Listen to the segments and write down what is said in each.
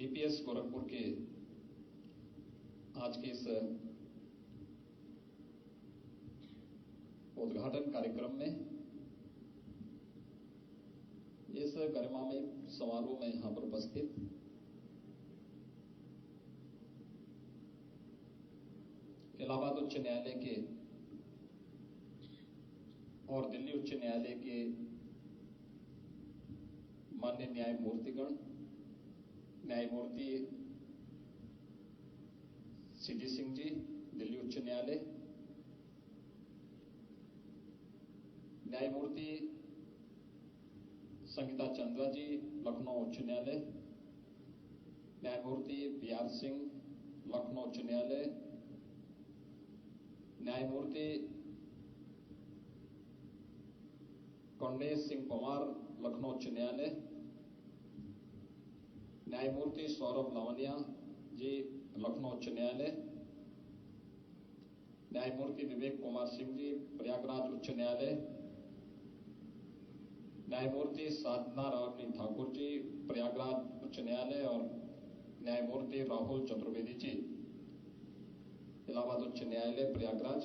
DPS Gorakhpur के आज के इस उद्घाटन कार्यक्रम में इस गरिमामय समारोह में यहां पर उपस्थित इलाहाबाद उच्च न्यायालय के और दिल्ली उच्च न्यायालय के माननीय न्यायमूर्तिगण, न्यायमूर्ति सीटी सिंह जी, दिल्ली उच्च न्यायालय, न्यायमूर्ति संगीता चंद्रा जी, लखनऊ उच्च न्यायालय, न्यायमूर्ति बीआर सिंह, लखनऊ उच्च न्यायालय, न्यायमूर्ति कौंडेश सिंह पवार, लखनऊ उच्च न्यायालय, न्यायमूर्ति सौरभ लावनिया जी, लखनऊ उच्च न्यायालय, न्यायमूर्ति विवेक कुमार सिंह जी, प्रयागराज उच्च न्यायालय, न्यायमूर्ति साधना रानी ठाकुर जी, प्रयागराज उच्च न्यायालय और न्यायमूर्ति राहुल चतुर्वेदी जी, इलाहाबाद उच्च न्यायालय प्रयागराज।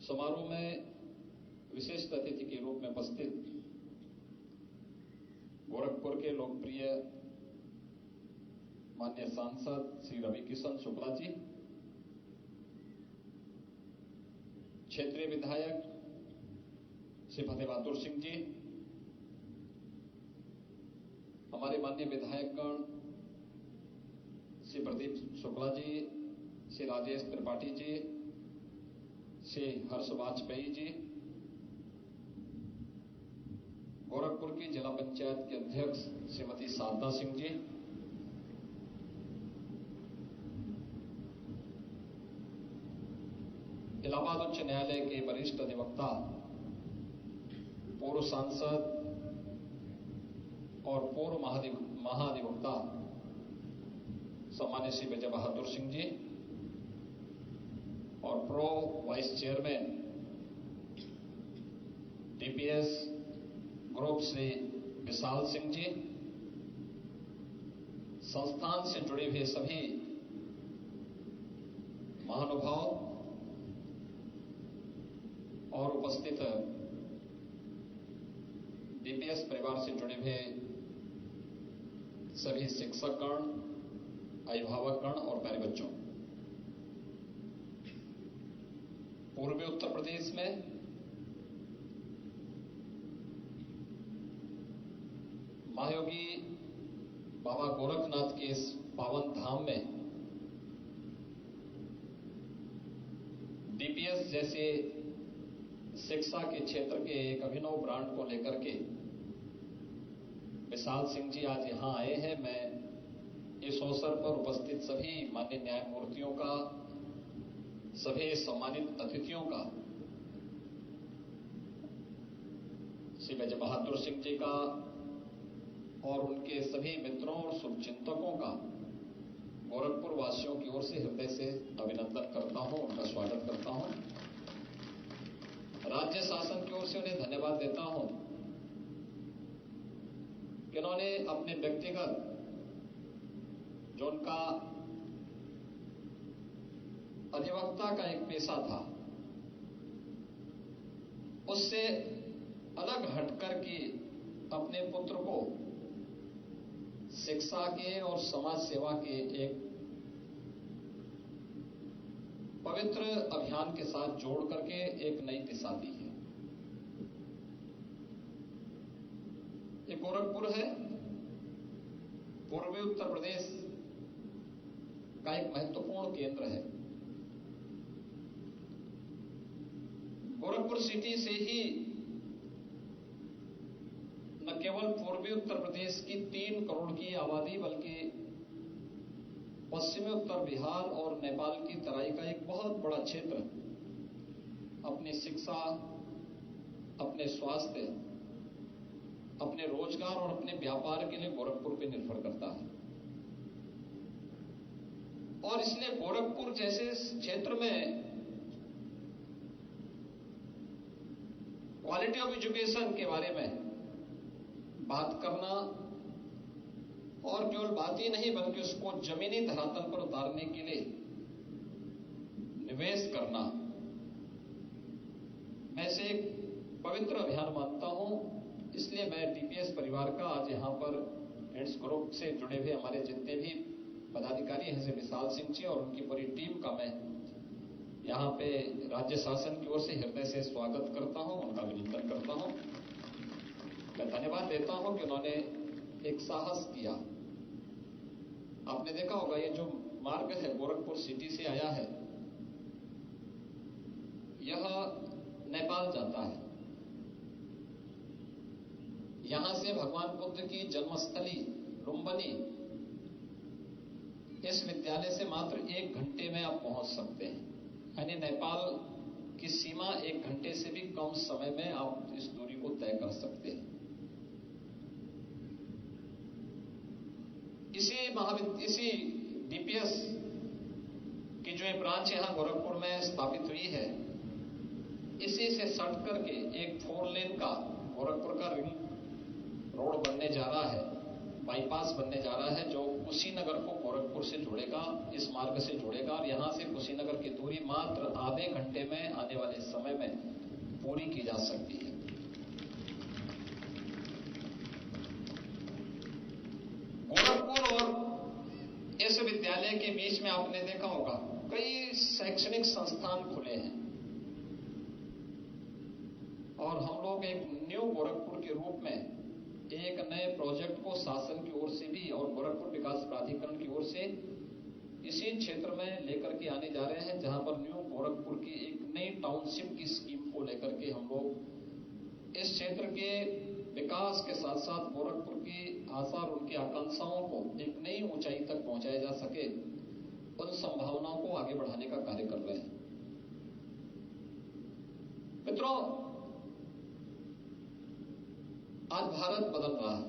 समारोह में विशिष्ट अतिथि के रूप में उपस्थित गोरखपुर के लोकप्रिय माननीय सांसद श्री रविकिशन शुक्ला जी, क्षेत्रीय विधायक श्री फतेह बहादुर सिंह जी, हमारे माननीय विधायकगण श्री प्रदीप शुक्ला जी, श्री राजेश त्रिपाठी जी, श्री हर्ष वाजपेयी जी, गोरखपुर की जिला पंचायत के अध्यक्ष श्रीमती साधना सिंह जी, इलाहाबाद उच्च न्यायालय के वरिष्ठ अधिवक्ता, पूर्व सांसद और पूर्व महाधिवक्ता सम्मानित श्री विजय बहादुर सिंह जी और pro vice chairman DPS group Shri Vishal Singh ji, संस्थान से जुड़े हुए सभी महानुभाव और उपस्थित डीपीएस परिवार से जुड़े हुए सभी शिक्षकगण, अभिभावकगण और प्यारे बच्चों, पूर्वी उत्तर प्रदेश में महायोगी बाबा गोरखनाथ के इस पावन धाम में डीपीएस जैसे शिक्षा के क्षेत्र के एक अभिनव ब्रांड को लेकर के विशाल सिंह जी आज यहां आए हैं। मैं इस अवसर पर उपस्थित सभी माननीय न्यायमूर्तियों का, सभी सम्मानित अतिथियों का, श्री विजय बहादुर सिंह जी का और उनके सभी मित्रों और शुभचिंतकों का गोरखपुर वासियों की ओर से हृदय से अभिनंदन करता हूं, उनका स्वागत करता हूं। राज्य शासन की ओर से उन्हें धन्यवाद देता हूं कि उन्होंने अपने व्यक्तिगत जो उनका अधिवक्ता का एक पेशा था उससे अलग हटकर के अपने पुत्र को शिक्षा के और समाज सेवा के एक पवित्र अभियान के साथ जोड़ करके एक नई दिशा दी है। ये गोरखपुर है, पूर्वी उत्तर प्रदेश का एक महत्वपूर्ण केंद्र है। गोरखपुर सिटी से ही न केवल पूर्वी उत्तर प्रदेश की 3 करोड़ की आबादी बल्कि पश्चिमी उत्तर बिहार और नेपाल की तराई का एक बहुत बड़ा क्षेत्र अपनी शिक्षा, अपने स्वास्थ्य, अपने रोजगार और अपने व्यापार के लिए गोरखपुर पर निर्भर करता है। और इसलिए गोरखपुर जैसे क्षेत्र में क्वालिटी ऑफ एजुकेशन के बारे में बात करना और केवल बात ही नहीं बल्कि उसको जमीनी धरातल पर उतारने के लिए निवेश करना, मैं इसे एक पवित्र अभियान मानता हूं। इसलिए मैं डीपीएस परिवार का आज यहां पर एड्स ग्रुप से जुड़े हुए हमारे जितने भी पदाधिकारी हैं, जैसे विशाल सिंह जी और उनकी पूरी टीम का मैं यहां पे राज्य शासन की ओर से हृदय से स्वागत करता हूं, उनका अभिनंदन करता हूं। मैं धन्यवाद देता हूं कि उन्होंने एक साहस किया। आपने देखा होगा ये जो मार्ग है गोरखपुर सिटी से आया है, यह नेपाल जाता है। यहां से भगवान बुद्ध की जन्मस्थली लुम्बिनी इस विद्यालय से मात्र 1 घंटे में आप पहुंच सकते हैं। यानी नेपाल की सीमा 1 घंटे से भी कम समय में आप इस दूरी को तय कर सकते हैं। इसी डीपीएस की जो ब्रांच यहां गोरखपुर में स्थापित हुई है, इसी से सट करके एक 4 लेन का गोरखपुर का रिंग रोड बनने जा रहा है, बाईपास बनने जा रहा है, जो कुशीनगर को गोरखपुर से जोड़ेगा, इस मार्ग से जोड़ेगा और यहां से कुशीनगर की दूरी मात्र आधे घंटे में आने वाले समय में पूरी की जा सकती है। गोरखपुर और इस विद्यालय के बीच में आपने देखा होगा कई शैक्षणिक संस्थान खुले हैं और हम लोग एक न्यू गोरखपुर के रूप में एक नए प्रोजेक्ट को शासन की ओर से भी और गोरखपुर विकास प्राधिकरण की ओर से इसी क्षेत्र में लेकर के आने जा रहे हैं, जहां पर न्यू गोरखपुर की एक नई टाउनशिप की स्कीम को लेकर के हम लोग इस क्षेत्र के विकास के साथ साथ गोरखपुर की आशा और उनकी आकांक्षाओं को एक नई ऊंचाई तक पहुंचाया जा सके, उन संभावनाओं को आगे बढ़ाने का कार्य कर रहे हैं। मित्रों, आज भारत बदल रहा है।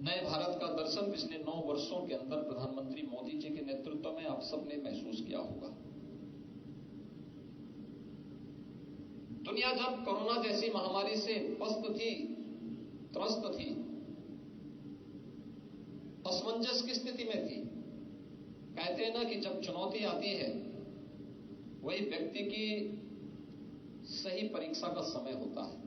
नए भारत का दर्शन पिछले 9 वर्षों के अंदर प्रधानमंत्री मोदी जी के नेतृत्व में आप सबने महसूस किया होगा। दुनिया जब कोरोना जैसी महामारी से त्रस्त थी, असमंजस की स्थिति में थी। कहते हैं ना कि जब चुनौती आती है वही व्यक्ति की सही परीक्षा का समय होता है।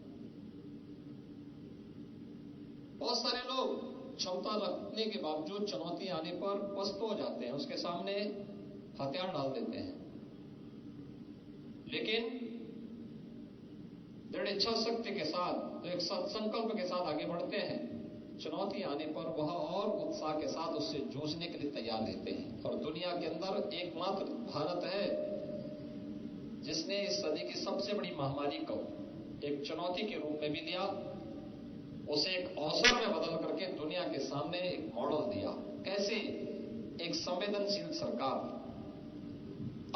बहुत सारे लोग क्षमता रखने के बावजूद चुनौती आने पर पस्त हो जाते हैं, उसके सामने हथियार डाल देते हैं। लेकिन दृढ़ इच्छा शक्ति के साथ, तो एक संकल्प के साथ आगे बढ़ते हैं, चुनौती आने पर वह और उत्साह के साथ उससे जूझने के लिए तैयार रहते हैं। और दुनिया के अंदर एकमात्र भारत है जिसने इस सदी की सबसे बड़ी महामारी को एक चुनौती के रूप में भी लिया, उसे एक अवसर में बदल करके दुनिया के सामने एक मॉडल दिया। कैसे एक संवेदनशील सरकार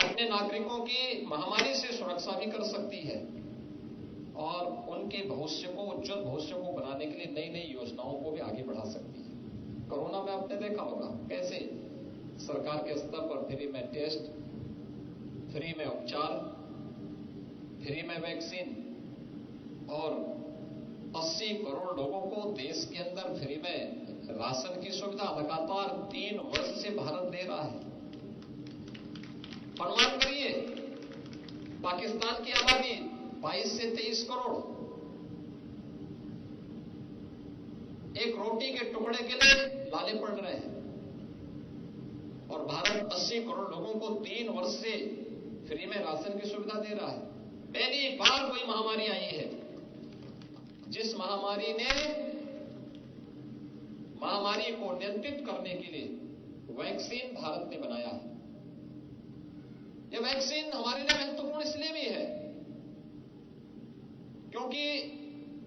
अपने नागरिकों की महामारी से सुरक्षा भी कर सकती है और उनके भविष्य को, उज्जवल भविष्य को बनाने के लिए नई नई योजनाओं को भी आगे बढ़ा सकती है। कोरोना में आपने देखा होगा कैसे सरकार के स्तर पर फ्री में टेस्ट, फ्री में उपचार, फ्री में वैक्सीन और 80 करोड़ लोगों को देश के अंदर फ्री में राशन की सुविधा लगातार 3 वर्ष से भारत दे रहा है। अनुमान करिए, पाकिस्तान की आबादी 22 से 23 करोड़, एक रोटी के टुकड़े के लिए लाले पड़ रहे हैं और भारत 80 करोड़ लोगों को 3 वर्ष से फ्री में राशन की सुविधा दे रहा है। पहली बार कोई महामारी आई है जिस महामारी ने महामारी को नियंत्रित करने के लिए वैक्सीन भारत ने बनाया है। यह वैक्सीन हमारे लिए महत्वपूर्ण इसलिए भी है क्योंकि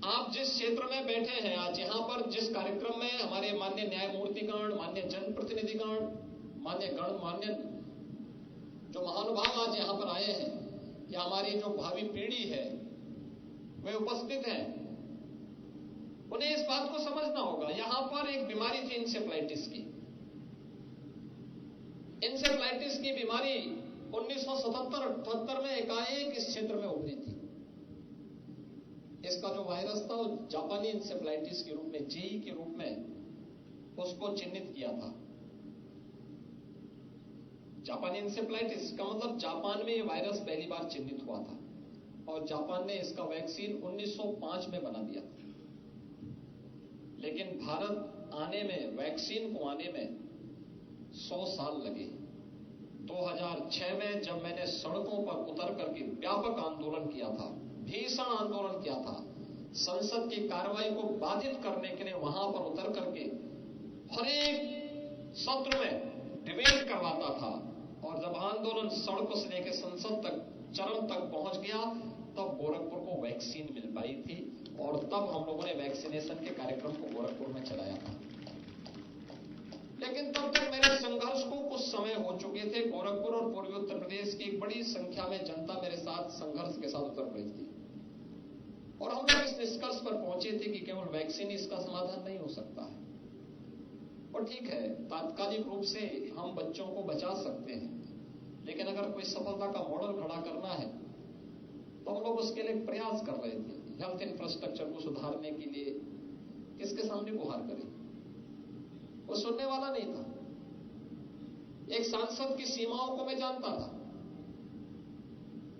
आप जिस क्षेत्र में बैठे हैं आज, यहां पर जिस कार्यक्रम में हमारे माननीय न्यायमूर्तिगण, माननीय जनप्रतिनिधिगण, मान्य जो महानुभाव आज यहां पर आए हैं, या हमारी जो भावी पीढ़ी है वे उपस्थित हैं, उन्हें इस बात को समझना होगा। यहां पर एक बीमारी थी इंसेफ्लाइटिस की। इंसेफ्लाइटिस की बीमारी 1977-78 में एकाएक इस क्षेत्र में उभरी थी। इसका जो वायरस था वो जापानी इंसेफ्लाइटिस के रूप में, जेई के रूप में उसको चिन्हित किया था। जापानी इंसेफ्लाइटिस का मतलब जापान में ये वायरस पहली बार चिन्हित हुआ था और जापान ने इसका वैक्सीन 1905 में बना दिया था। लेकिन भारत आने में, वैक्सीन को आने में 100 साल लगे। 2006 में जब मैंने सड़कों पर उतर करके व्यापक आंदोलन किया था, भीषण आंदोलन किया था, संसद की कार्रवाई को बाधित करने के लिए वहां पर उतर करके हर एक सत्र में डिबेट करवाता था, और जब आंदोलन सड़कों से लेकर संसद तक चरम तक पहुंच गया तब गोरखपुर को वैक्सीन मिल पाई थी और तब हम लोगों ने वैक्सीनेशन के कार्यक्रम को गोरखपुर में चलाया था। लेकिन तब तक मेरे संघर्ष को कुछ समय हो चुके थे। गोरखपुर और पूर्वी उत्तर प्रदेश की एक बड़ी संख्या में जनता मेरे साथ संघर्ष के साथ उतर पड़ी थी और हम लोग इस निष्कर्ष पर पहुंचे थे कि केवल वैक्सीन इसका समाधान नहीं हो सकता है। और ठीक है, तात्कालिक रूप से हम बच्चों को बचा सकते हैं, लेकिन अगर कोई सफलता का मॉडल खड़ा करना है तो हम लोग उसके लिए प्रयास कर रहे थे। हेल्थ इंफ्रास्ट्रक्चर को सुधारने के लिए किसके सामने गुहार करें, वो सुनने वाला नहीं था। एक सांसद की सीमाओं को मैं जानता था,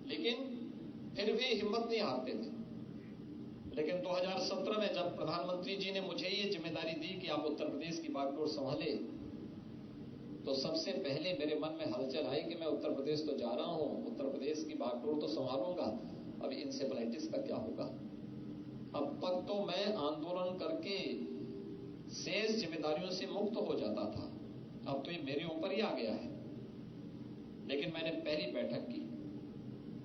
लेकिन फिर भी हिम्मत नहीं हारते थे। लेकिन 2017 में जब प्रधानमंत्री जी ने मुझे ये जिम्मेदारी दी कि आप उत्तर प्रदेश की बागडोर संभाले, तो सबसे पहले मेरे मन में हलचल आई कि मैं उत्तर प्रदेश तो जा रहा हूं, उत्तर प्रदेश की बागडोर तो संभालूंगा, अब इंसेफ्लाइटिस का क्या होगा। अब तक तो मैं आंदोलन करके शेष जिम्मेदारियों से मुक्त हो जाता था, अब तो ये मेरे ऊपर ही आ गया है। लेकिन मैंने पहली बैठक की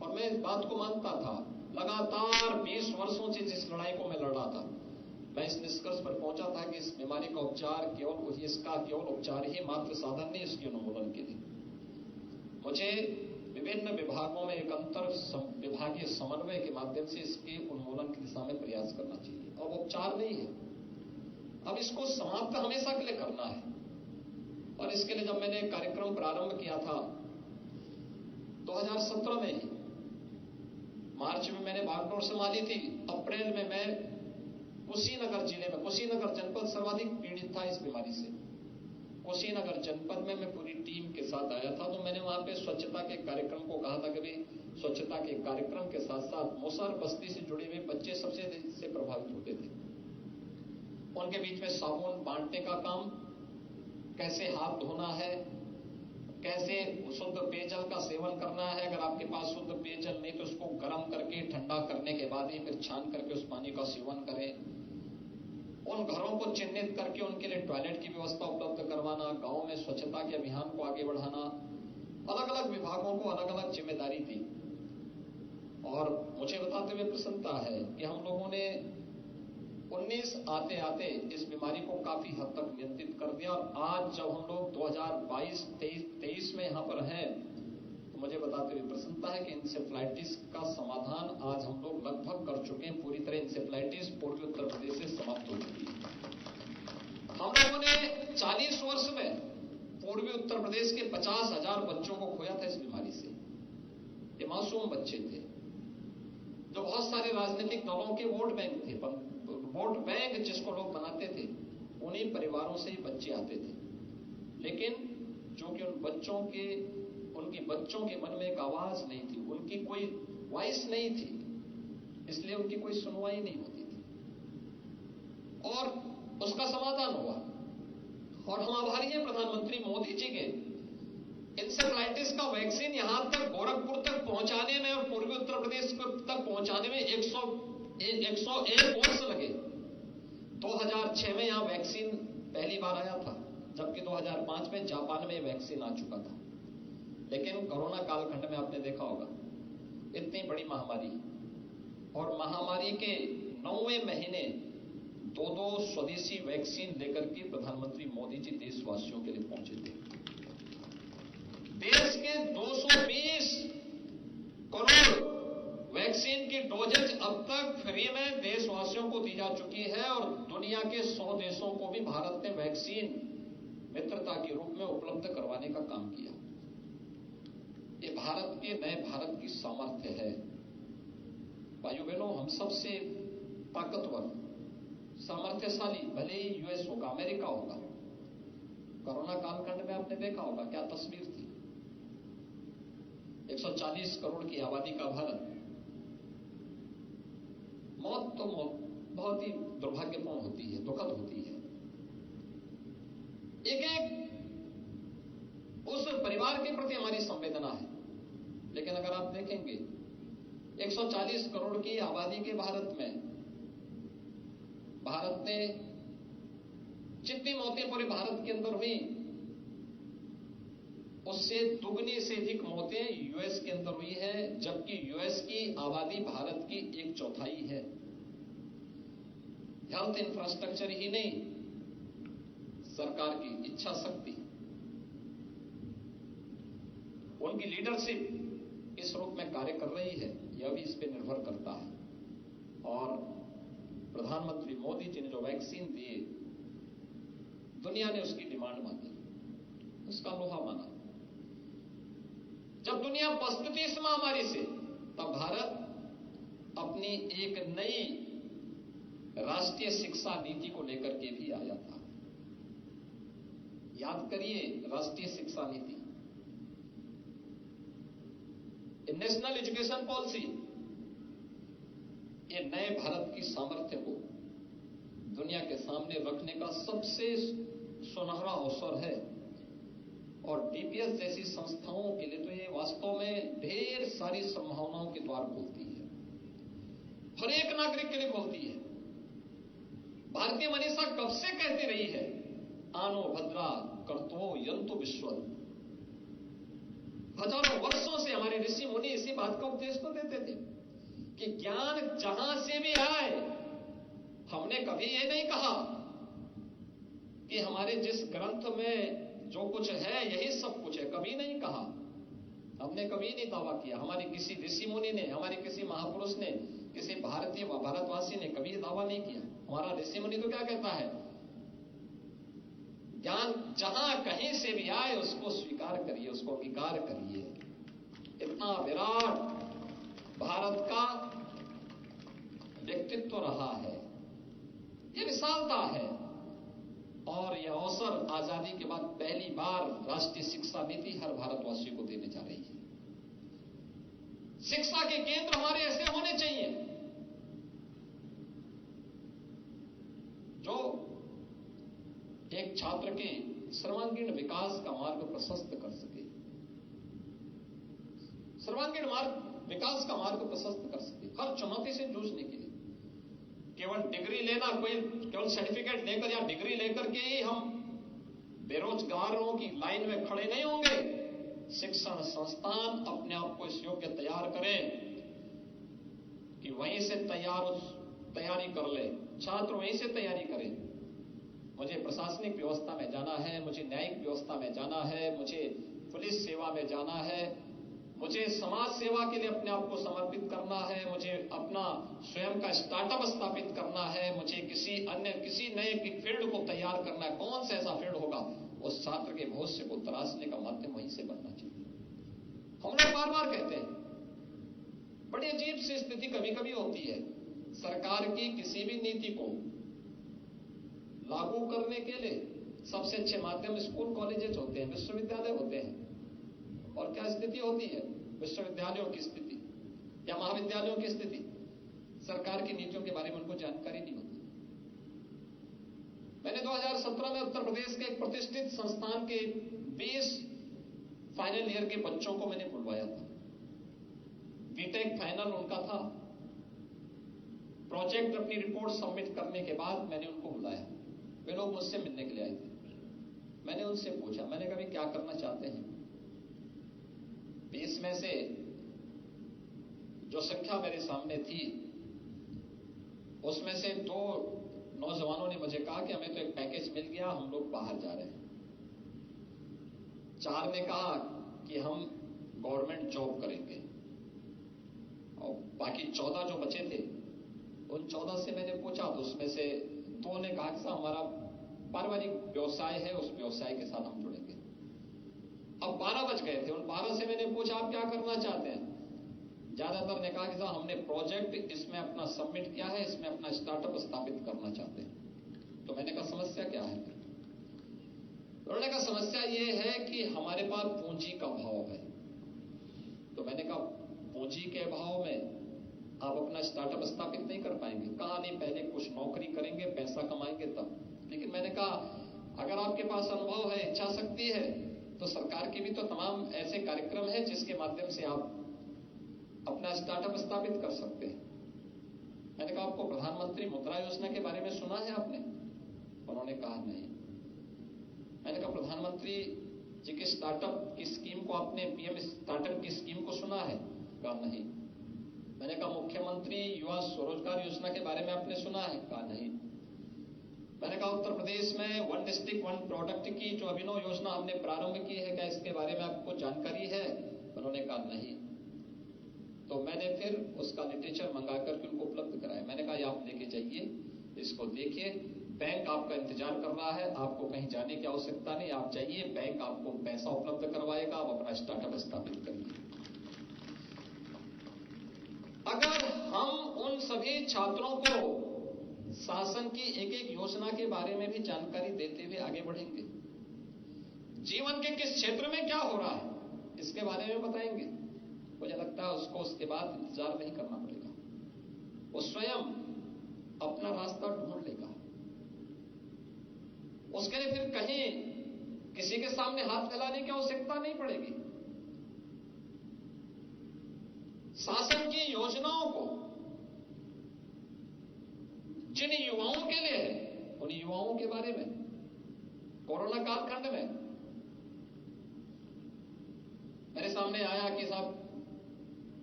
और मैं इस बात को मानता था, लगातार 20 वर्षों से जिस लड़ाई को मैं लड़ रहा था, मैं इस निष्कर्ष पर पहुंचा था कि इस बीमारी का उपचार केवल उपचार ही मात्र साधन नहीं, इसके उन्मूलन के लिए मुझे विभिन्न विभागों में एक अंतर विभागीय समन्वय के माध्यम से इसके उन्मूलन की दिशा में प्रयास करना चाहिए। अब उपचार नहीं है, अब इसको समाप्त हमेशा के लिए करना है। और इसके लिए जब मैंने कार्यक्रम प्रारंभ किया था 2017 में ही, मार्च में मैंने बागडोर संभाली थी, अप्रैल में मैं कुशीनगर जिले में, कुशीनगर जनपद सर्वाधिक पीड़ित था इस बीमारी से, कुशीनगर जनपद में मैं पूरी टीम के साथ आया था। तो मैंने वहां पे स्वच्छता के कार्यक्रम को कहा था कि भाई स्वच्छता के कार्यक्रम के साथ साथ मुसहर बस्ती से जुड़े हुए बच्चे सबसे प्रभावित होते थे, उनके बीच में साबुन बांटने का काम, कैसे हाथ धोना है, कैसे शुद्ध पेयजल का सेवन करना है, अगर आपके पास शुद्ध पेयजल नहीं तो उसको गर्म करके ठंडा करने के बाद ही फिर छान करके उस पानी का सेवन करें। उन घरों को चिन्हित करके उनके लिए टॉयलेट की व्यवस्था उपलब्ध करवाना, गांव में स्वच्छता के अभियान को आगे बढ़ाना, अलग अलग विभागों को अलग अलग जिम्मेदारी दी। और मुझे बताते हुए प्रसन्नता है कि हम लोगों ने 19 आते आते इस बीमारी को काफी हद तक नियंत्रित कर दिया। और आज जब हम लोग 2022-23 में यहां पर हैं, तो मुझे बताते हुए प्रसन्नता है कि इंसेफ्लाइटिस का समाधान आज हम लोग लगभग कर चुके हैं। पूरी तरह इंसेफ्लाइटिस पूर्वी उत्तर प्रदेश से समाप्त हो चुकी है। हम लोगों ने 40 वर्ष में पूर्वी उत्तर प्रदेश के 50,000 बच्चों को खोया था इस बीमारी से। ये मासूम बच्चे थे जो बहुत सारे राजनीतिक दलों के वोट बैंक थे, वोट बैंक जिसको लोग बनाते थे, उन्हीं परिवारों से ही बच्चे आते थे। लेकिन चूंकि उनके बच्चों के मन में एक आवाज नहीं थी, उनकी कोई वॉइस नहीं थी, इसलिए उनकी कोई सुनवाई नहीं होती थी और उसका समाधान हुआ। और हम आभारी हैं प्रधानमंत्री मोदी जी के, इंसेफ्लाइटिस का वैक्सीन यहां तक गोरखपुर तक पहुंचाने में और पूर्वी उत्तर प्रदेश तक पहुंचाने में 101 वर्ष लगे। 2006 में यहां वैक्सीन पहली बार आया था, जबकि 2005 में जापान में वैक्सीन आ चुका था। लेकिन कोरोना कालखंड में आपने देखा होगा, इतनी बड़ी महामारी, और महामारी के 9वें महीने 2 स्वदेशी वैक्सीन लेकर के प्रधानमंत्री मोदी जी देशवासियों के लिए पहुंचे थे। देश के 220 करोड़ वैक्सीन की डोजेज अब तक फ्री में देशवासियों को दी जा चुकी है और दुनिया के 100 देशों को भी भारत ने वैक्सीन मित्रता के रूप में उपलब्ध करवाने का काम किया। ये भारत के नए भारत की सामर्थ्य है। भाइयों बहनों, हम सबसे ताकतवर, सामर्थ्यशाली, भले ही यूएस होगा, अमेरिका होगा। कोरोना कालखंड में आपने देखा होगा क्या तस्वीर थी। 140 करोड़ की आबादी का भारत, मौत तो मौत बहुत ही दुर्भाग्यपूर्ण होती है, दुखद होती है। एक एक उस परिवार के प्रति हमारी संवेदना है। लेकिन अगर आप देखेंगे 140 करोड़ की आबादी के भारत में, भारत ने जितनी मौतें पूरे भारत के अंदर हुई, उससे दुगनी से अधिक मौतें यूएस के अंदर हुई है, जबकि यूएस की आबादी भारत की 1/4 है। हेल्थ इंफ्रास्ट्रक्चर ही नहीं, सरकार की इच्छा शक्ति, उनकी लीडरशिप इस रूप में कार्य कर रही है, यह भी इस पर निर्भर करता है। और प्रधानमंत्री मोदी जी ने जो वैक्सीन दिए, दुनिया ने उसकी डिमांड मानी, उसका लोहा माना। जब दुनिया प्रस्तुत इस महामारी से, तब भारत अपनी एक नई राष्ट्रीय शिक्षा नीति को लेकर के भी आया था। याद करिए, राष्ट्रीय शिक्षा नीति, नेशनल एजुकेशन पॉलिसी, ये नए भारत की सामर्थ्य को दुनिया के सामने रखने का सबसे सुनहरा अवसर है। और डीपीएस जैसी संस्थाओं के लिए तो ये वास्तव में ढेर सारी संभावनाओं के द्वार खोलती है, हर एक नागरिक के लिए खोलती है। भारतीय मनीषा कब से कहती रही है, आनो भद्रा कर्तो यंतु विश्व। हजारों वर्षों से हमारे ऋषि मुनि इसी बात का उपदेश तो देते थे कि ज्ञान जहां से भी आए, हमने कभी ये नहीं कहा कि हमारे जिस ग्रंथ में जो कुछ है यही सब कुछ है, कभी नहीं कहा। हमने कभी नहीं दावा किया, हमारे किसी ऋषि मुनि ने, हमारे किसी महापुरुष ने, किसी भारतीय भारतवासी ने कभी दावा नहीं किया। हमारा ऋषि मुनि तो क्या कहता है, ज्ञान जहां कहीं से भी आए उसको स्वीकार करिए, उसको अंगीकार करिए। इतना विराट भारत का व्यक्तित्व रहा है, ये विशालता है। और यह अवसर आजादी के बाद पहली बार राष्ट्रीय शिक्षा नीति हर भारतवासी को देने जा रही है। शिक्षा के केंद्र हमारे ऐसे होने चाहिए जो एक छात्र के सर्वांगीण विकास का मार्ग प्रशस्त कर सके, सर्वांगीण विकास का मार्ग प्रशस्त कर सके, हर चुनौती से जूझने के लिए। केवल डिग्री लेना, कोई केवल सर्टिफिकेट लेकर या डिग्री लेकर के ही हम बेरोजगारों की लाइन में खड़े नहीं होंगे। शिक्षण संस्थान अपने आप को इस योग्य तैयार करें कि वहीं से तैयारी कर ले, छात्र वहीं से तैयारी करें। मुझे प्रशासनिक व्यवस्था में जाना है, मुझे न्यायिक व्यवस्था में जाना है, मुझे पुलिस सेवा में जाना है, मुझे समाज सेवा के लिए अपने आप को समर्पित करना है, मुझे अपना स्वयं का स्टार्टअप स्थापित करना है, मुझे किसी नए फील्ड को तैयार करना है। कौन सा ऐसा फील्ड होगा, उस छात्र के भविष्य को तराशने का माध्यम वहीं से बनना चाहिए। हम लोग बार बार कहते हैं, बड़ी अजीब सी स्थिति कभी कभी होती है, सरकार की किसी भी नीति को लागू करने के लिए सबसे अच्छे माध्यम स्कूल कॉलेजेस होते हैं, विश्वविद्यालय होते हैं। और क्या स्थिति होती है विश्वविद्यालयों की स्थिति या महाविद्यालयों की स्थिति, सरकार की नीतियों के बारे में उनको जानकारी नहीं होती। मैंने 2017 में उत्तर प्रदेश के एक प्रतिष्ठित संस्थान के 20 फाइनल ईयर के बच्चों को मैंने बुलवाया था। बीटेक फाइनल उनका था। प्रोजेक्ट अपनी रिपोर्ट सबमिट करने के बाद मैंने उनको बुलाया। वे लोग मुझसे मिलने के लिए आए थे। मैंने उनसे पूछा, मैंने कहा क्या करना चाहते हैं। 20 में से जो संख्या मेरे सामने थी, उसमें से 2 नौजवानों ने मुझे कहा कि हमें तो एक पैकेज मिल गया, हम लोग बाहर जा रहे हैं। 4 ने कहा कि हम गवर्नमेंट जॉब करेंगे। और बाकी 14 जो बचे थे, उन 14 से मैंने पूछा तो उसमें से 2 ने कहा कि हमारा पारिवारिक व्यवसाय है, उस व्यवसाय के साथ हम जुड़ेंगे। अब 12 बज गए थे। उन 12 से मैंने पूछा आप क्या करना चाहते हैं। ज्यादातर ने कहा कि साहब हमने प्रोजेक्ट इसमें अपना सबमिट किया है, इसमें अपना स्टार्टअप स्थापित करना चाहते हैं। तो मैंने कहा समस्या क्या है? उन्होंने कहा समस्या ये है कि हमारे पास पूंजी का अभाव है। तो मैंने कहा पूंजी के अभाव में आप अपना स्टार्टअप स्थापित नहीं कर पाएंगे। कहा नहीं, पहले कुछ नौकरी करेंगे, पैसा कमाएंगे तब। लेकिन मैंने कहा अगर आपके पास अनुभव है, इच्छा शक्ति है, तो सरकार के भी तो तमाम ऐसे कार्यक्रम हैं जिसके माध्यम से आप अपना स्टार्टअप स्थापित कर सकते हैं। मैंने कहा आपको प्रधानमंत्री मुद्रा योजना के बारे में सुना है आपने? उन्होंने कहा नहीं। मैंने कहा प्रधानमंत्री जी के स्टार्टअप की स्कीम को आपने, पीएम स्टार्टअप की स्कीम को सुना है? कहा नहीं। मैंने कहा मुख्यमंत्री युवा स्वरोजगार योजना के बारे में आपने सुना है? कहा नहीं। मैंने कहा उत्तर प्रदेश में वन डिस्ट्रिक्ट वन प्रोडक्ट की जो अभिनव योजना हमने प्रारंभ की है, क्या इसके बारे में आपको जानकारी है? उन्होंने कहा नहीं। तो मैंने फिर उसका लिटरेचर मंगा करके उनको उपलब्ध कराया। मैंने कहा आप लेके जाइए, इसको देखिए, बैंक आपका इंतजार कर रहा है, आपको कहीं जाने की आवश्यकता नहीं, आप जाइए, बैंक आपको पैसा उपलब्ध करवाएगा, आप अपना स्टार्टअप स्थापित करिए। अगर हम उन सभी छात्रों को शासन की एक एक योजना के बारे में भी जानकारी देते हुए आगे बढ़ेंगे, जीवन के किस क्षेत्र में क्या हो रहा है इसके बारे में बताएंगे, मुझे लगता है उसको उसके बाद इंतजार नहीं करना पड़ेगा, वो स्वयं अपना रास्ता ढूंढ लेगा। उसके लिए फिर कहीं किसी के सामने हाथ फैलाने की आवश्यकता नहीं पड़ेगी। शासन की योजनाओं को जिन युवाओं के लिए है, उन युवाओं के बारे में कोरोना कालखंड में मेरे सामने आया कि साहब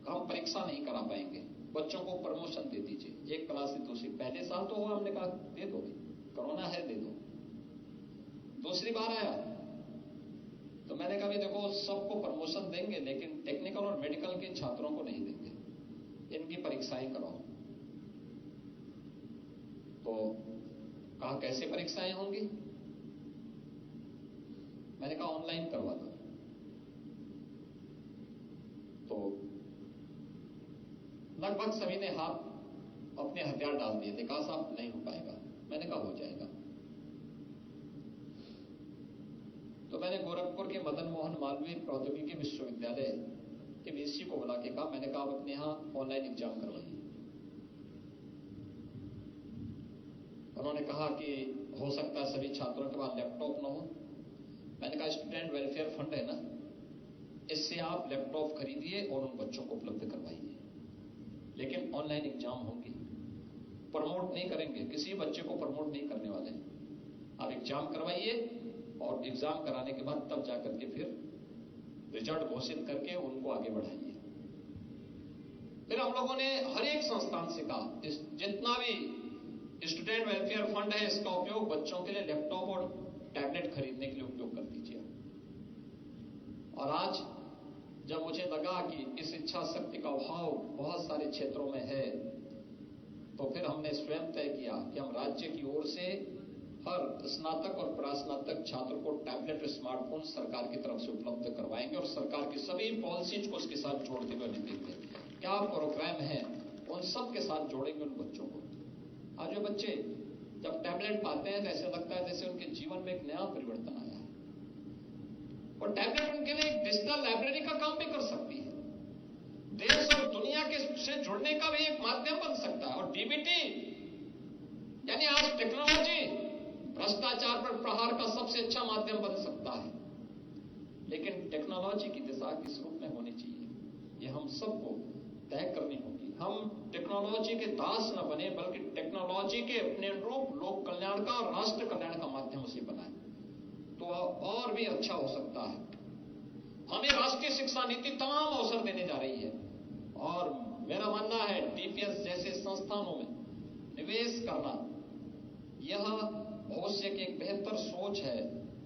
हम परीक्षा नहीं करा पाएंगे, बच्चों को प्रमोशन दे दीजिए, एक क्लास से दूसरी। पहले साल तो हुआ, हमने कहा दे दो, कोरोना है दे दो। दूसरी बार आया तो मैंने कहा भी देखो सबको प्रमोशन देंगे, लेकिन टेक्निकल और मेडिकल के छात्रों को नहीं देंगे, इनकी परीक्षाएं कराओ। तो कहा कैसे परीक्षाएं होंगी? मैंने कहा ऑनलाइन करवा दो। तो लगभग सभी ने हाथ अपने हथियार डाल दिए थे, कहा साहब नहीं हो पाएगा। मैंने कहा हो जाएगा। तो मैंने गोरखपुर के मदन मोहन मालवीय प्रौद्योगिकी विश्वविद्यालय के वीसी को बुला के कहा, मैंने कहा आप अपने यहां ऑनलाइन एग्जाम करवाइए। उन्होंने कहा कि हो सकता है सभी छात्रों के पास लैपटॉप न हो। मैंने कहा स्टूडेंट वेलफेयर फंड है ना, इससे आप लैपटॉप खरीदिए और उन बच्चों को उपलब्ध करवाइए, लेकिन ऑनलाइन एग्जाम होंगे, प्रमोट नहीं करेंगे, किसी बच्चे को प्रमोट नहीं करने वाले। आप एग्जाम करवाइए और एग्जाम कराने के बाद तब जाकर के फिर रिजल्ट घोषित करके उनको आगे बढ़ाइए। फिर हम लोगों ने हर एक संस्थान से कहा जितना भी स्टूडेंट वेलफेयर फंड है इसका उपयोग बच्चों के लिए लैपटॉप और टैबलेट खरीदने के लिए उपयोग कर दीजिए। और आज जब मुझे लगा कि इस इच्छा शक्ति का अभाव बहुत सारे क्षेत्रों में है, तो फिर हमने स्वयं तय किया कि हम राज्य की ओर से हर स्नातक और प्रास्नातक छात्र को टैबलेट स्मार्टफोन सरकार की तरफ से उपलब्ध करवाएंगे और सरकार की सभी पॉलिसीज को उसके साथ जोड़ते हुए निकलेंगे। क्या प्रोग्राम है उन सब के साथ जोड़ेंगे उन बच्चों को। आज जो बच्चे जब टैबलेट पाते हैं तो ऐसे लगता है जैसे उनके जीवन में एक नया परिवर्तन आया है। और टैबलेट उनके लिए एक डिजिटल लाइब्रेरी का काम भी कर सकती है, देश और दुनिया के से जुड़ने का भी एक माध्यम बन सकता है। और डीबीटी यानी आज टेक्नोलॉजी भ्रष्टाचार पर प्रहार का सबसे अच्छा माध्यम बन सकता है, लेकिन टेक्नोलॉजी की दिशा किस रूप में होनी चाहिए ये हम सबको तय करनी होगी। हम टेक्नोलॉजी के दास न बने, बल्कि टेक्नोलॉजी के अपने रूप लोक कल्याण का और राष्ट्र कल्याण का माध्यम उसे बनाए, तो और भी अच्छा हो सकता है। हमें राष्ट्रीय शिक्षा नीति तमाम अवसर देने जा रही है और मेरा मानना है टीपीएस जैसे संस्थानों में निवेश करना यह भविष्य की एक बेहतर सोच है।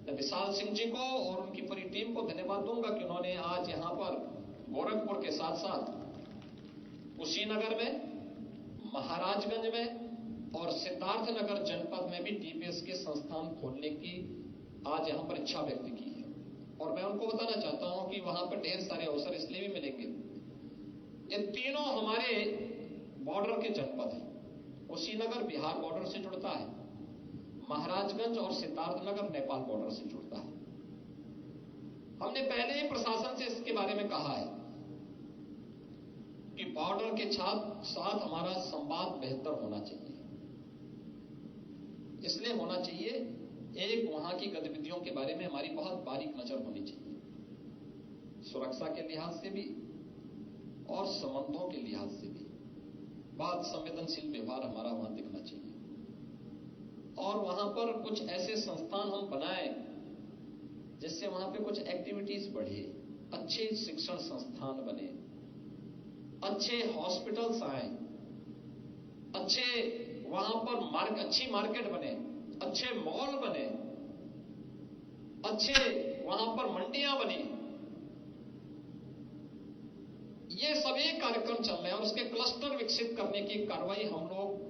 मैं विशाल सिंह जी को और उनकी पूरी टीम को धन्यवाद दूंगा कि उन्होंने आज यहां पर गोरखपुर के साथ साथ कुशीनगर में, महाराजगंज में और सिद्धार्थनगर जनपद में भी टीपीएस के संस्थान खोलने की आज यहां पर इच्छा व्यक्त की है। और मैं उनको बताना चाहता हूं कि वहां पर ढेर सारे अवसर इसलिए भी मिलेंगे ये तीनों हमारे बॉर्डर के जनपद हैं। कुशीनगर बिहार बॉर्डर से जुड़ता है, महाराजगंज और सिद्धार्थनगर नेपाल बॉर्डर से जुड़ता है। हमने पहले ही प्रशासन से इसके बारे में कहा है कि बॉर्डर के साथ हमारा संवाद बेहतर होना चाहिए। इसलिए होना चाहिए, एक, वहां की गतिविधियों के बारे में हमारी बहुत बारीक नजर होनी चाहिए, सुरक्षा के लिहाज से भी और संबंधों के लिहाज से भी बहुत संवेदनशील व्यवहार हमारा वहां दिखना चाहिए। और वहां पर कुछ ऐसे संस्थान हम बनाएं जिससे वहां पे कुछ एक्टिविटीज बढ़े, अच्छे शिक्षण संस्थान बने, अच्छे हॉस्पिटल्स आए, अच्छे वहां पर अच्छी मार्केट बने, अच्छे मॉल बने, अच्छे वहां पर मंडियां बनी। ये सभी कार्यक्रम चल रहे हैं और उसके क्लस्टर विकसित करने की कार्रवाई हम लोग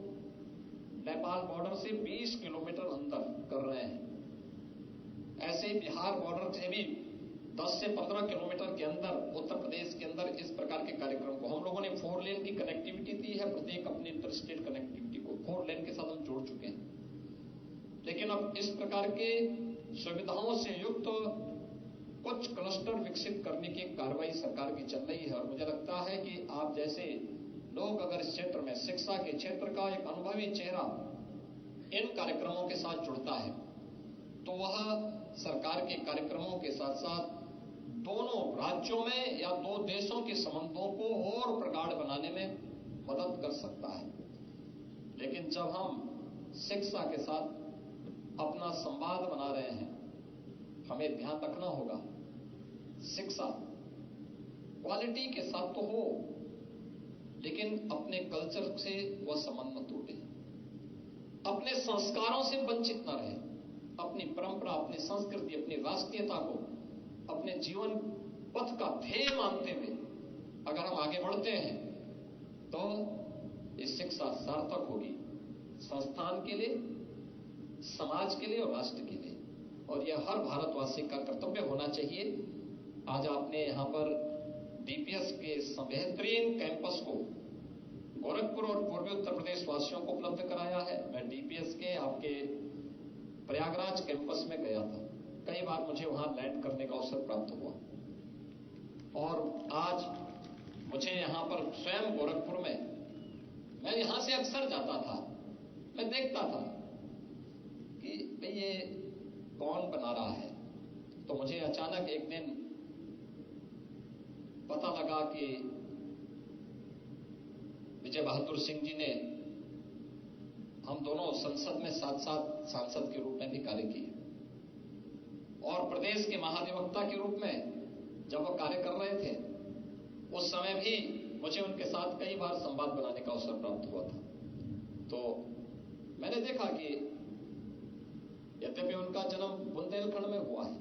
नेपाल बॉर्डर से 20 किलोमीटर अंदर कर रहे हैं। ऐसे ही बिहार बॉर्डर से भी 10 से 15 किलोमीटर के अंदर उत्तर प्रदेश के अंदर इस प्रकार के कार्यक्रम को हम लोगों ने 4 लेन की कनेक्टिविटी दी है। प्रत्येक अपनी इंटर स्टेट कनेक्टिविटी को 4 लेन के साथ हम जोड़ चुके हैं। लेकिन अब इस प्रकार के सुविधाओं से युक्त कुछ क्लस्टर विकसित करने की कार्रवाई सरकार की चल रही है। और मुझे लगता है कि आप जैसे लोग अगर इस क्षेत्र में शिक्षा के क्षेत्र का एक अनुभवी चेहरा इन कार्यक्रमों के साथ जुड़ता है तो वह सरकार के कार्यक्रमों के साथ साथ दोनों राज्यों में या दो देशों के संबंधों को और प्रगाढ़ बनाने में मदद कर सकता है। लेकिन जब हम शिक्षा के साथ अपना संवाद बना रहे हैं, हमें ध्यान रखना होगा शिक्षा क्वालिटी के साथ तो हो, लेकिन अपने कल्चर से वह संबंध न टूटे, अपने संस्कारों से वंचित न रहे, अपनी परंपरा, अपनी संस्कृति, अपनी राष्ट्रीयता को अपने जीवन पथ का ध्येय मानते हुए अगर हम आगे बढ़ते हैं तो ये शिक्षा सार्थक होगी संस्थान के लिए, समाज के लिए और राष्ट्र के लिए। और यह हर भारतवासी का कर्तव्य होना चाहिए। आज आपने यहां पर डीपीएस के बेहतरीन कैंपस को गोरखपुर और पूर्वी उत्तर प्रदेश वासियों को उपलब्ध कराया है। मैं डीपीएस के आपके प्रयागराज कैंपस में गया था, कई बार मुझे वहां लैंड करने का अवसर प्राप्त हुआ। और आज मुझे यहां पर स्वयं गोरखपुर में, मैं यहां से अक्सर जाता था, मैं देखता था कि भाई ये कौन बना रहा है। तो मुझे अचानक एक दिन पता लगा कि विजय बहादुर सिंह जी ने, हम दोनों संसद में साथ साथ सांसद के रूप में भी कार्य किए और प्रदेश के महाधिवक्ता के रूप में जब वो कार्य कर रहे थे उस समय भी मुझे उनके साथ कई बार संवाद बनाने का अवसर प्राप्त हुआ था। तो मैंने देखा कि यद्यपि उनका जन्म बुंदेलखंड में हुआ है,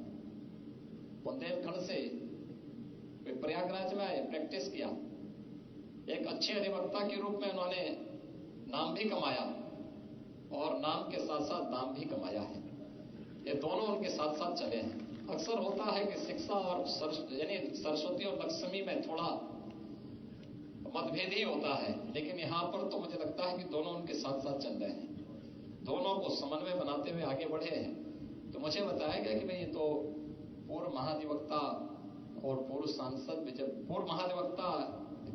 बुंदेलखंड से वे प्रयागराज में आए, प्रैक्टिस किया, एक अच्छे अधिवक्ता के रूप में उन्होंने नाम भी कमाया और नाम के साथ साथ दाम भी कमाया है। ये दोनों उनके साथ साथ चले हैं। अक्सर होता है कि शिक्षा और यानी सरस्वती और लक्ष्मी में थोड़ा मतभेद ही होता है, लेकिन यहां पर तो मुझे लगता है कि दोनों उनके साथ साथ चल रहे हैं, दोनों को समन्वय बनाते हुए आगे बढ़े हैं। तो मुझे बताया गया कि भाई ये तो पूर्व महाधिवक्ता और पूर्व सांसद, जब पूर्व महाधिवक्ता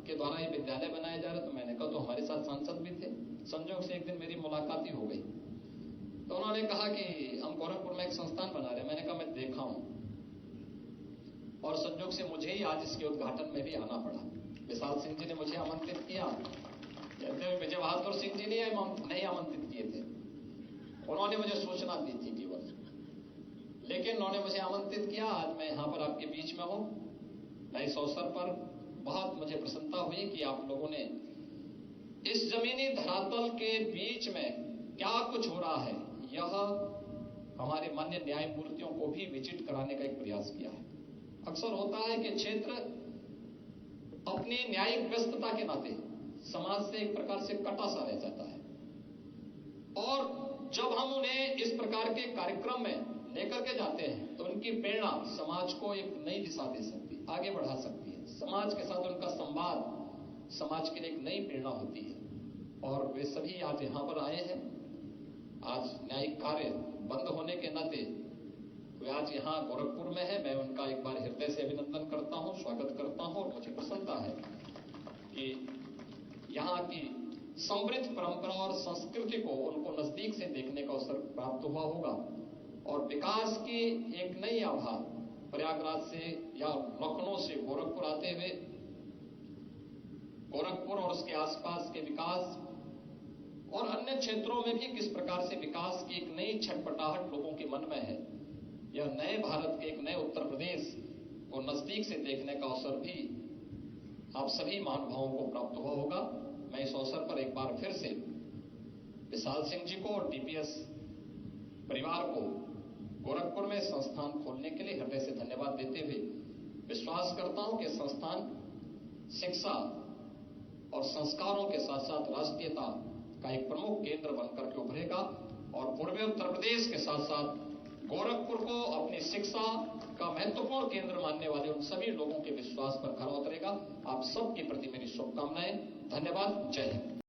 के द्वारा ये विद्यालय बनाया जा रहा, तो मैंने कहा तो हमारे साथ सांसद भी थे। संजोग से एक दिन मेरी मुलाकात ही हो गई, तो उन्होंने कहा कि हम गोरखपुर में एक संस्थान बना रहे हैं। मैंने कहा मैं देखा हूं, और संजोग से मुझे ही आज इसके उद्घाटन में भी आना पड़ा। विशाल सिंह जी ने मुझे आमंत्रित किया, विजय बहादुर सिंह जी ने नहीं आमंत्रित किए थे, उन्होंने मुझे सूचना दी थी केवल, लेकिन उन्होंने मुझे आमंत्रित किया। आज मैं यहां पर आपके बीच में हूं। मैं इस अवसर पर बहुत मुझे प्रसन्नता हुई कि आप लोगों ने इस जमीनी धरातल के बीच में क्या कुछ हो रहा है, यह हमारे माननीय न्यायमूर्तियों को भी विजिट कराने का एक प्रयास किया है। अक्सर होता है कि क्षेत्र अपनी न्यायिक व्यस्तता के नाते समाज से एक प्रकार से कटा सा रह जाता है, और जब हम उन्हें इस प्रकार के कार्यक्रम में लेकर के जाते हैं तो उनकी प्रेरणा समाज को एक नई दिशा दे सकती है, आगे बढ़ा सकती है। समाज के साथ उनका संवाद समाज के लिए एक नई प्रेरणा होती है। और वे सभी आज यहां पर आए हैं। आज न्यायिक कार्य बंद होने के नाते वे आज यहां गोरखपुर में है। मैं उनका एक बार हृदय से अभिनंदन करता हूं, स्वागत करता हूं। और मुझे प्रसन्नता है कि यहां की समृद्ध परंपरा और संस्कृति को उनको नजदीक से देखने का अवसर प्राप्त हुआ होगा और विकास की एक नई आभा प्रयागराज से या लखनऊ से गोरखपुर आते हुए गोरखपुर और उसके आसपास के विकास और अन्य क्षेत्रों में भी किस प्रकार से विकास की एक नई छटपटाहट लोगों के मन में है, यह नए भारत के एक नए उत्तर प्रदेश को नजदीक से देखने का अवसर भी आप सभी महानुभावों को प्राप्त हुआ होगा। मैं इस अवसर पर एक बार फिर से विशाल सिंह जी को और डीपीएस परिवार को गोरखपुर में संस्थान खोलने के लिए हृदय से धन्यवाद देते हुए विश्वास करता हूं कि संस्थान शिक्षा और संस्कारों के साथ साथ राष्ट्रीयता का एक प्रमुख केंद्र बनकर के उभरेगा और पूर्वी उत्तर प्रदेश के साथ साथ गोरखपुर को अपनी शिक्षा का महत्वपूर्ण केंद्र मानने वाले उन सभी लोगों के विश्वास पर खरा उतरेगा। आप सबके प्रति मेरी शुभकामनाएं। धन्यवाद। जय हिंद।